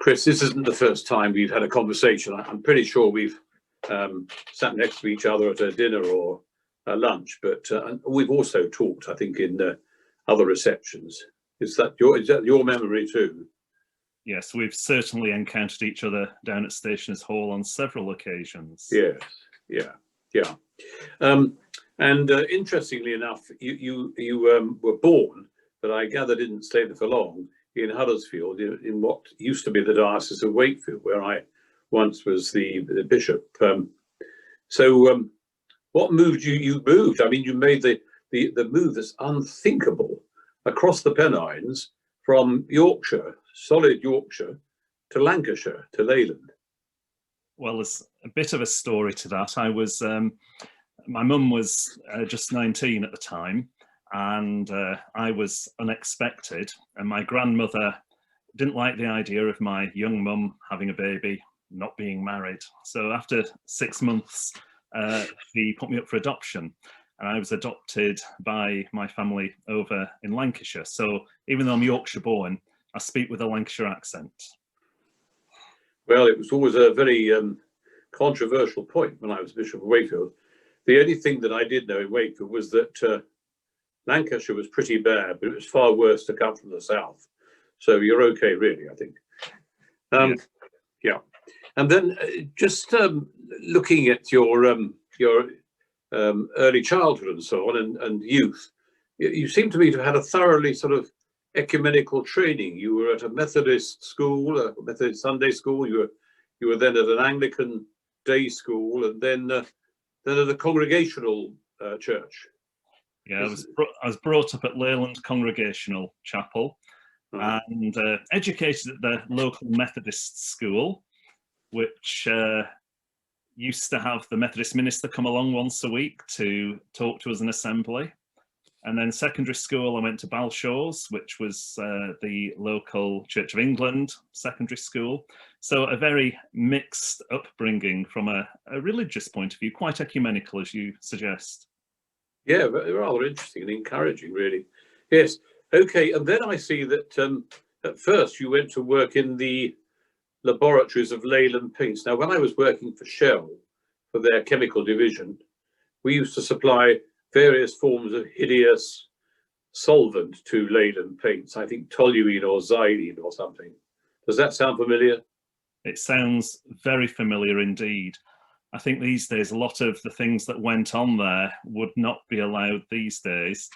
Chris, this isn't the first time we've had a conversation. I'm pretty sure we've sat next to each other at a dinner or a lunch, but we've also talked, I think, in other receptions. Is that your memory too? Yes, we've certainly encountered each other down at Stationers Hall on several occasions. Yes, yeah. And interestingly enough, you were born, but I gather didn't stay there for long, in Huddersfield, in what used to be the Diocese of Wakefield, where I once was the bishop. So what moved you? You moved. I mean, you made the move that's unthinkable across the Pennines from Yorkshire, solid Yorkshire, to Lancashire, to Leyland. Well, there's a bit of a story to that. I was, my mum was just 19 at the time, and I was unexpected, and my grandmother didn't like the idea of my young mum having a baby, not being married. So after 6 months, she put me up for adoption, and I was adopted by my family over in Lancashire. So even though I'm Yorkshire born, I speak with a Lancashire accent. Well, it was always a very controversial point when I was Bishop of Wakefield. The only thing that I did know in Wakefield was that Lancashire was pretty bad, but it was far worse to come from the south. So you're okay, really, I think. Yeah. And then just looking at your early childhood and so on, and youth, you seem to me to have had a thoroughly sort of ecumenical training. You were at a Methodist school, a Methodist Sunday school. You were then at an Anglican day school, and then at a congregational church. Yeah, I was brought up at Leyland Congregational Chapel, and educated at the local Methodist school, which used to have the Methodist minister come along once a week to talk to us in assembly. And then secondary school, I went to Balshaw's, which was the local Church of England secondary school. So a very mixed upbringing from a religious point of view, quite ecumenical, as you suggest. Yeah, rather interesting and encouraging, really. Yes. Okay. And then I see that at first you went to work in the laboratories of Leyland Paints. Now, when I was working for Shell, for their chemical division, we used to supply various forms of hideous solvent to Leyland Paints. I think toluene or xylene or something. Does that sound familiar? It sounds very familiar indeed. I think these days a lot of the things that went on there would not be allowed these days.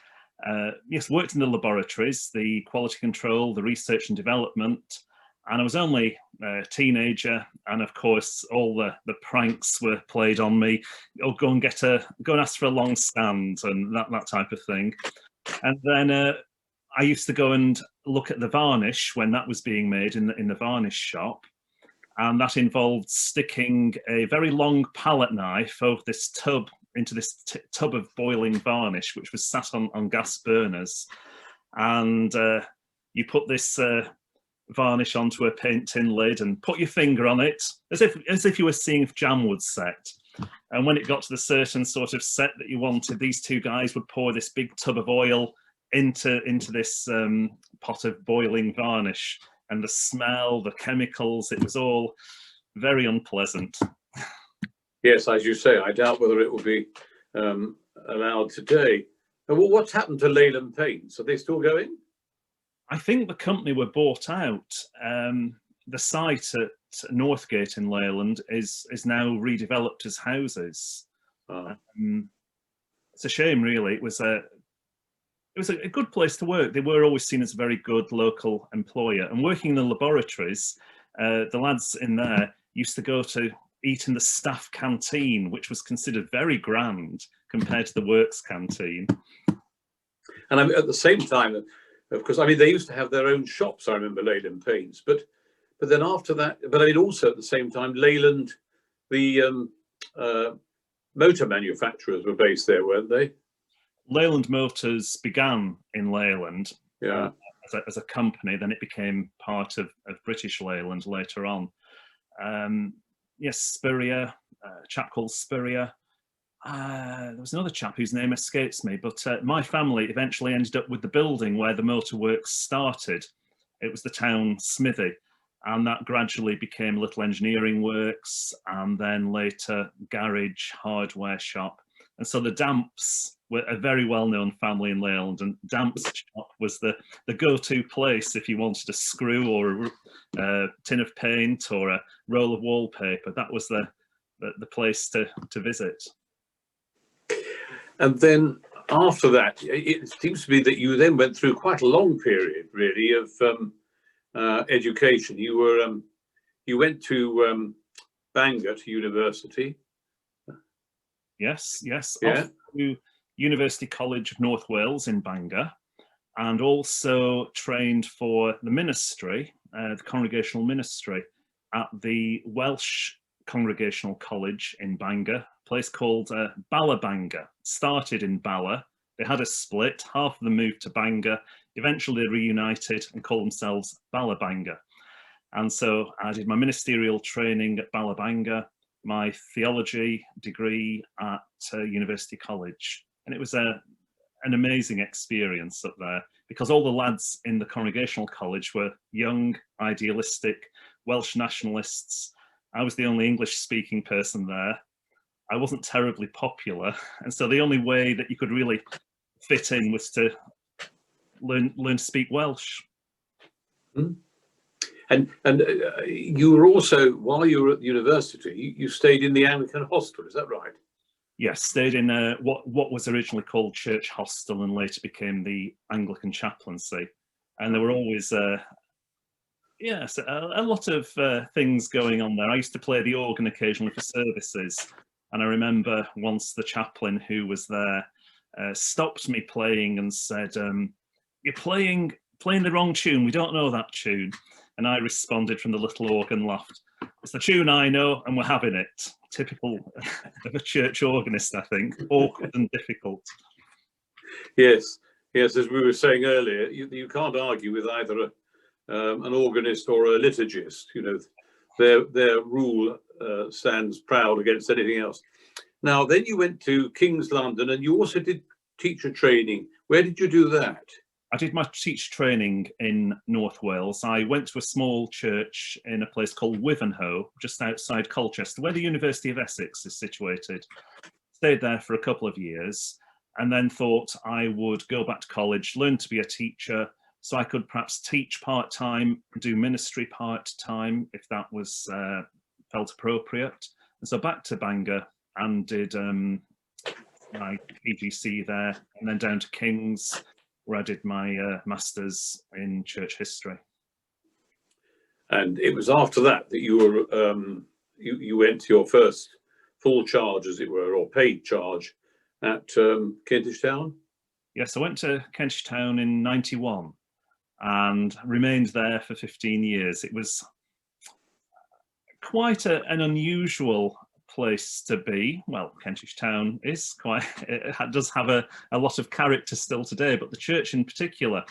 Yes, worked in the laboratories, the quality control, the research and development, and I was only a teenager, and of course all the pranks were played on me. Oh, go and ask for a long stand and that type of thing. And then I used to go and look at the varnish when that was being made in the varnish shop. And that involved sticking a very long palette knife over this tub, into this tub of boiling varnish, which was sat on gas burners. And you put this varnish onto a paint tin lid and put your finger on it, as if you were seeing if jam would set. And when it got to the certain sort of set that you wanted, these two guys would pour this big tub of oil into this pot of boiling varnish. And the smell, the chemicals, it was all very unpleasant. Yes, as you say, I doubt whether it will be allowed today. And what's happened to Leyland Paints? Are they still going? I think the company were bought out. The site at Northgate in Leyland is now redeveloped as houses. It's a shame, really. It was a good place to work. They were always seen as a very good local employer. And working in the laboratories, the lads in there used to go to eat in the staff canteen, which was considered very grand compared to the works canteen. And I mean, at the same time, of course, I mean, they used to have their own shops, I remember, Leyland Paints. But then after that, but I mean, also at the same time, Leyland, the motor manufacturers were based there, weren't they? Leyland Motors began in Leyland, yeah, as a company. Then it became part of British Leyland later on. Yes, Spurrier, a chap called Spurrier. There was another chap whose name escapes me, but my family eventually ended up with the building where the motor works started. It was the town smithy, and that gradually became Little Engineering Works, and then later garage hardware shop. And so the Damps were a very well-known family in Leyland, and Damp's shop was the go-to place if you wanted a screw or a tin of paint or a roll of wallpaper. That was the place to visit. And then after that, it seems to me that you then went through quite a long period, really, of education. You went to Bangor to university. Yes. Yeah. Off to University College of North Wales in Bangor, and also trained for the ministry, the congregational ministry, at the Welsh Congregational College in Bangor, a place called Bangor. Started in Bala. They had a split. Half of them moved to Bangor. Eventually they reunited and called themselves Bangor. And so I did my ministerial training at Bangor, my theology degree at University College. And it was an amazing experience up there, because all the lads in the Congregational College were young, idealistic, Welsh nationalists. I was the only English-speaking person there. I wasn't terribly popular, and so the only way that you could really fit in was to learn to speak Welsh. Mm. And you were also, while you were at university, you stayed in the Anglican hostel, is that right? Yes, stayed in what was originally called Church Hostel and later became the Anglican chaplaincy. And there were always yes, a lot of things going on there. I used to play the organ occasionally for services, and I remember once the chaplain who was there stopped me playing and said, "You're playing the wrong tune. We don't know that tune." And I responded from the little organ loft, "It's the tune I know, and we're having it." Typical of a church organist, I think. Awkward and difficult. Yes, as we were saying earlier, you can't argue with either an organist or a liturgist. You know, their rule stands proud against anything else. Now, then you went to King's London, and you also did teacher training. Where did you do that? I did my teacher training in North Wales. I went to a small church in a place called Wivenhoe, just outside Colchester, where the University of Essex is situated. Stayed there for a couple of years, and then thought I would go back to college, learn to be a teacher, so I could perhaps teach part-time, do ministry part-time, if that was felt appropriate. And so back to Bangor and did my PGC there, and then down to King's, where I did my Masters in Church History. And it was after that that you were you went to your first full charge, as it were, or paid charge at Kentish Town? Yes, I went to Kentish Town in '91 and remained there for 15 years. It was quite an unusual place to be. Well, Kentish Town is quite, it does have a lot of character still today, but the church in particular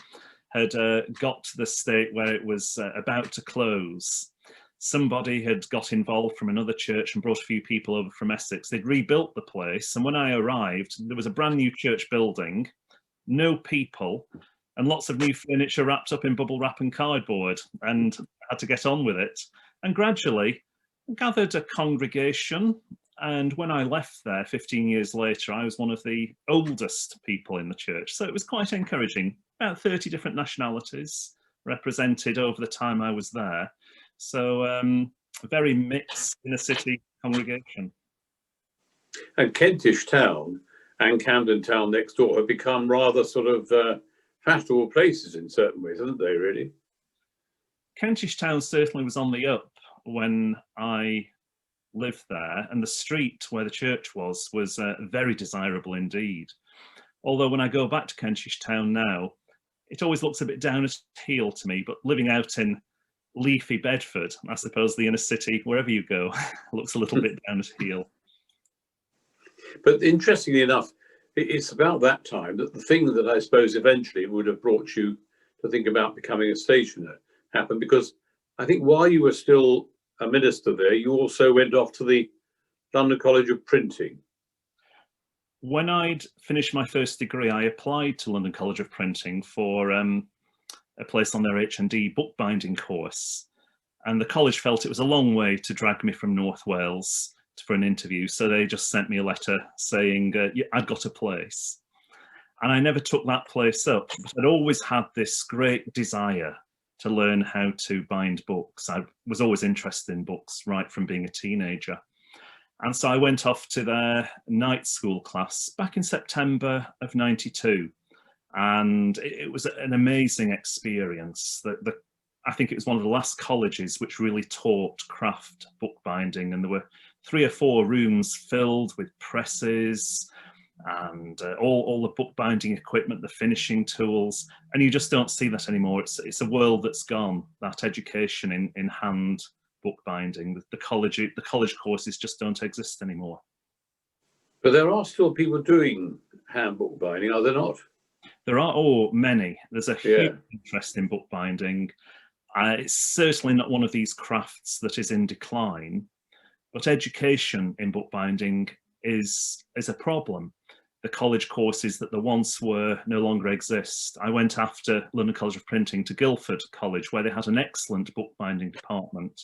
had got to the state where it was about to close. Somebody had got involved from another church and brought a few people over from Essex. They'd rebuilt the place, and when I arrived, there was a brand new church building, no people, and lots of new furniture wrapped up in bubble wrap and cardboard, and I had to get on with it. And gradually gathered a congregation, and when I left there 15 years later, I was one of the oldest people in the church, so it was quite encouraging. About 30 different nationalities represented over the time I was there, so a very mixed inner city congregation. And Kentish Town and Camden Town next door have become rather sort of fashionable places in certain ways, haven't they, really? Kentish Town certainly was on the up when I lived there, and the street where the church was very desirable indeed. Although when I go back to Kentish Town now, it always looks a bit down at heel to me, but living out in leafy Bedford, I suppose the inner city, wherever you go, looks a little bit down at heel. But interestingly enough, it's about that time that the thing that I suppose eventually would have brought you to think about becoming a stationer happened, because I think while you were still a minister there, you also went off to the London College of Printing. When I'd finished my first degree, I applied to London College of Printing for a place on their H&D bookbinding course. and the college felt it was a long way to drag me from North Wales for an interview, so they just sent me a letter saying yeah, I'd got a place. And I never took that place up, but I'd always had this great desire to learn how to bind books. I was always interested in books right from being a teenager. And so I went off to their night school class back in September of '92. And it was an amazing experience. I think it was one of the last colleges which really taught craft bookbinding, and there were 3 or 4 rooms filled with presses and all the bookbinding equipment, the finishing tools, and you just don't see that anymore. It's a world that's gone, that education in hand bookbinding. The college courses just don't exist anymore. But there are still people doing hand bookbinding, are there not? There are, many. There's a huge interest in bookbinding. It's certainly not one of these crafts that is in decline, but education in bookbinding is a problem. The college courses that there once were no longer exist. I went after London College of Printing to Guildford College, where they had an excellent bookbinding department,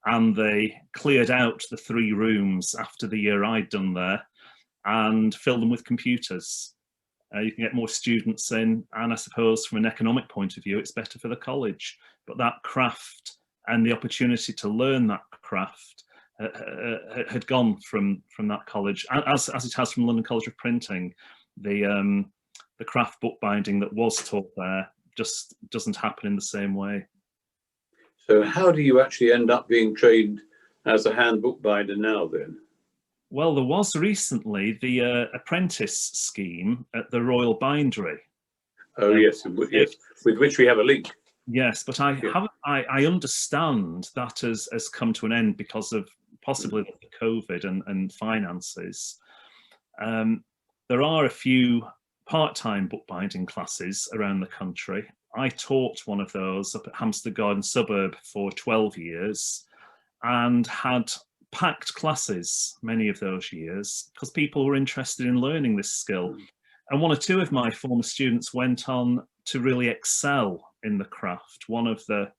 and they cleared out the 3 rooms after the year I'd done there and filled them with computers. You can get more students in, and I suppose from an economic point of view, it's better for the college. But that craft and the opportunity to learn that craft had gone from that college, as it has from London College of Printing. The craft bookbinding that was taught there just doesn't happen in the same way. So how do you actually end up being trained as a hand bookbinder now then? Well, there was recently the apprentice scheme at the Royal Bindery. Oh yes, yes, with which we have a link. Yes, but I understand that has come to an end because of possibly the COVID and finances. There are a few part-time bookbinding classes around the country. I taught one of those up at Hampstead Garden Suburb for 12 years and had packed classes many of those years because people were interested in learning this skill. And 1 or 2 of my former students went on to really excel in the craft. One of the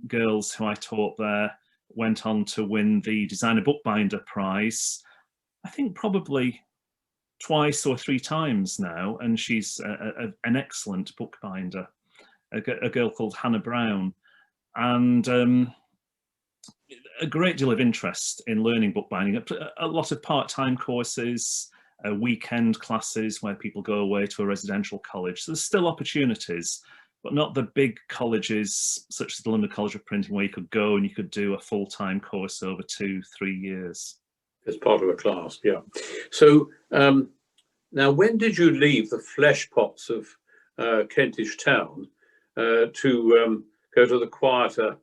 girls who I taught there went on to win the Designer Bookbinder Prize, I think probably 2 or 3 times now, and she's an excellent bookbinder, a girl called Hannah Brown. And a great deal of interest in learning bookbinding, a lot of part-time courses, weekend classes where people go away to a residential college. So there's still opportunities, but not the big colleges such as the London College of Printing where you could go and you could do a full-time course over 2-3 years. As part of a class, yeah. So now when did you leave the flesh pots of Kentish town to go to the quieter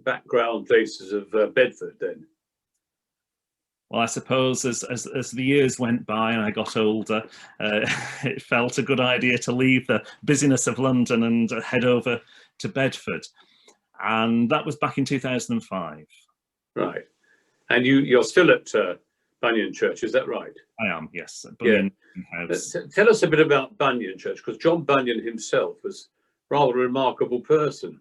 background places of Bedford then? Well, I suppose as the years went by and I got older, it felt a good idea to leave the busyness of London and head over to Bedford. And that was back in 2005. Right. And you're still at Bunyan Church, is that right? I am, yes. Bunyan House. Tell us a bit about Bunyan Church, because John Bunyan himself was rather a remarkable person.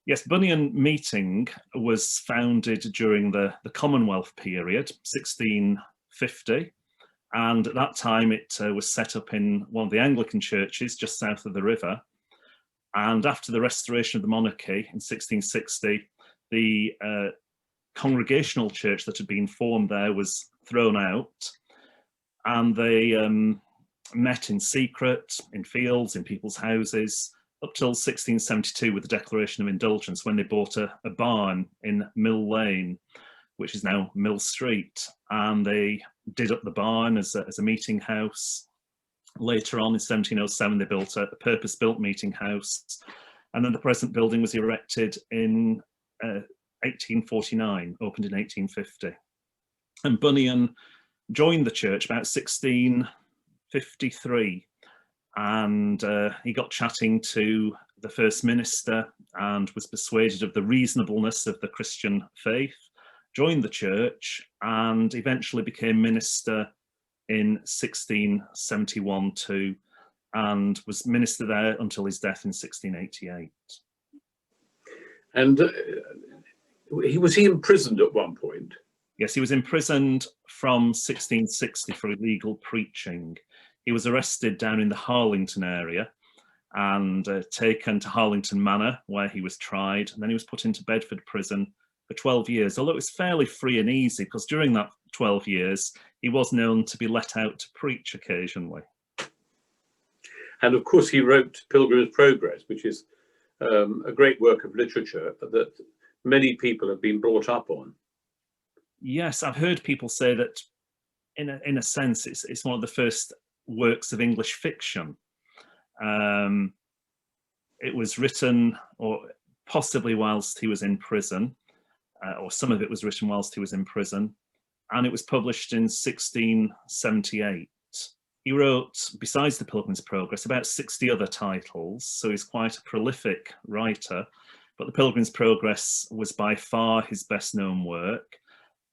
Yes, Bunyan Meeting was founded during the Commonwealth period, 1650, and at that time it was set up in one of the Anglican churches just south of the river. And after the restoration of the monarchy in 1660, the congregational church that had been formed there was thrown out, and they met in secret, in fields, in people's houses, up till 1672 with the Declaration of Indulgence, when they bought a barn in Mill Lane, which is now Mill Street, and they did up the barn as a meeting house. Later on in 1707, they built a purpose-built meeting house, and then the present building was erected in 1849, opened in 1850. And Bunyan joined the church about 1653. And he got chatting to the first minister and was persuaded of the reasonableness of the Christian faith, joined the church, and eventually became minister in 1671 too, and was minister there until his death in 1688. And was he imprisoned at one point? Yes, he was imprisoned from 1660 for illegal preaching. He was arrested down in the Harlington area and taken to Harlington Manor, where he was tried, and then he was put into Bedford prison for 12 years, although it was fairly free and easy, because during that 12 years, he was known to be let out to preach occasionally. And of course, he wrote Pilgrim's Progress, which is a great work of literature that many people have been brought up on. Yes, I've heard people say that in a sense, it's one of the first works of English fiction. It was written, or possibly whilst he was in prison, or some of it was written whilst he was in prison, and it was published in 1678. He wrote, besides the Pilgrim's Progress, about 60 other titles, so he's quite a prolific writer, but the Pilgrim's Progress was by far his best known work.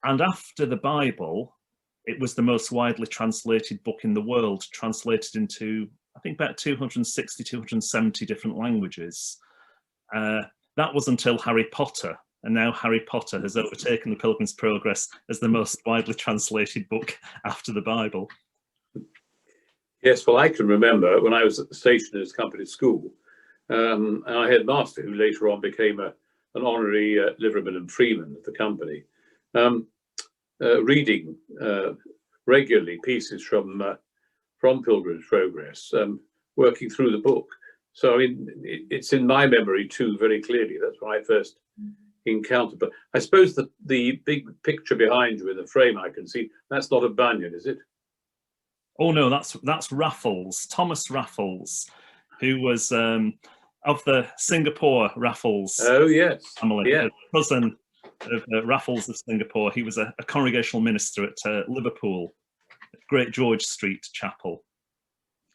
And after the Bible, it was the most widely translated book in the world, translated into, I think, about 260, 270 different languages. That was until Harry Potter, and now Harry Potter has overtaken the Pilgrim's Progress as the most widely translated book after the Bible. Yes, well, I can remember when I was at the Stationers' Company School, and our headmaster, who later on became an honorary liveryman and freeman of the company, reading regularly pieces from Pilgrim's Progress, working through the book. So I mean, it's in my memory too, very clearly. That's when I first encountered. But I suppose the big picture behind you in the frame I can see, that's not a Bunyan, is it? Oh no, that's Raffles, Thomas Raffles, who was of the Singapore Raffles family, yeah. Cousin of Raffles of Singapore. He was a congregational minister at Liverpool, Great George Street Chapel.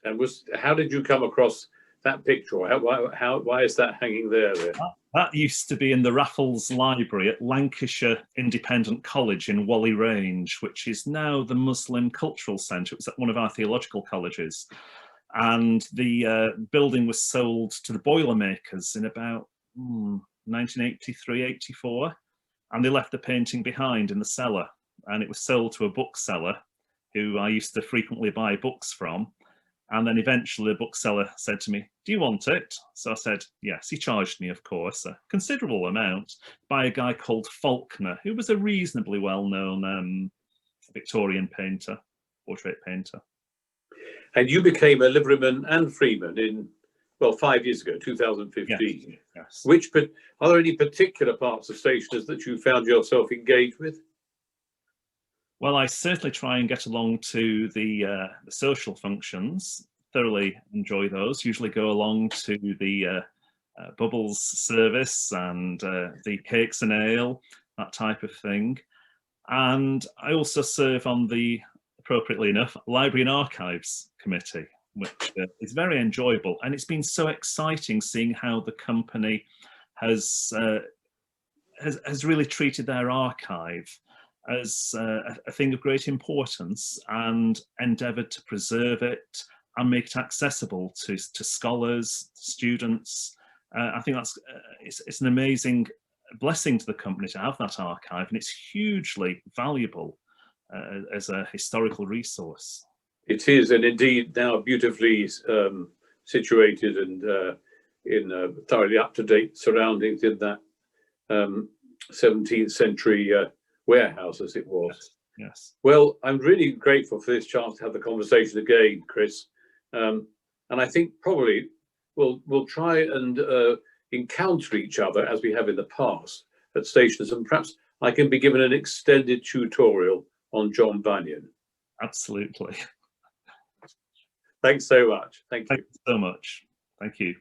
And how did you come across that picture? Why is that hanging there? That used to be in the Raffles Library at Lancashire Independent College in Whalley Range, which is now the Muslim Cultural Centre. It was at one of our theological colleges. And the building was sold to the Boilermakers in about 1983, 84. And they left the painting behind in the cellar. And it was sold to a bookseller who I used to frequently buy books from. And then eventually the bookseller said to me, "Do you want it?" So I said, yes. He charged me, of course, a considerable amount by a guy called Faulkner, who was a reasonably well-known Victorian painter, portrait painter. And you became a liveryman and freeman in, well, 5 years ago, 2015. Yes. Are there any particular parts of Stationers that you found yourself engaged with? Well, I certainly try and get along to the social functions, thoroughly enjoy those, usually go along to the bubbles service and the cakes and ale, that type of thing. And I also serve on the, appropriately enough, Library and Archives Committee, which is very enjoyable. And it's been so exciting seeing how the company has really treated their archive as a thing of great importance and endeavoured to preserve it and make it accessible to scholars, students. I think that's it's an amazing blessing to the company to have that archive, and it's hugely valuable as a historical resource. It is, and indeed now beautifully situated and in thoroughly up-to-date surroundings in that 17th century warehouse, as it was. Yes. Well, I'm really grateful for this chance to have the conversation again, Chris. And I think probably we'll try and encounter each other as we have in the past at Stationers, and perhaps I can be given an extended tutorial on John Bunyan. Absolutely. Thanks so much. Thank you. Thank you so much. Thank you.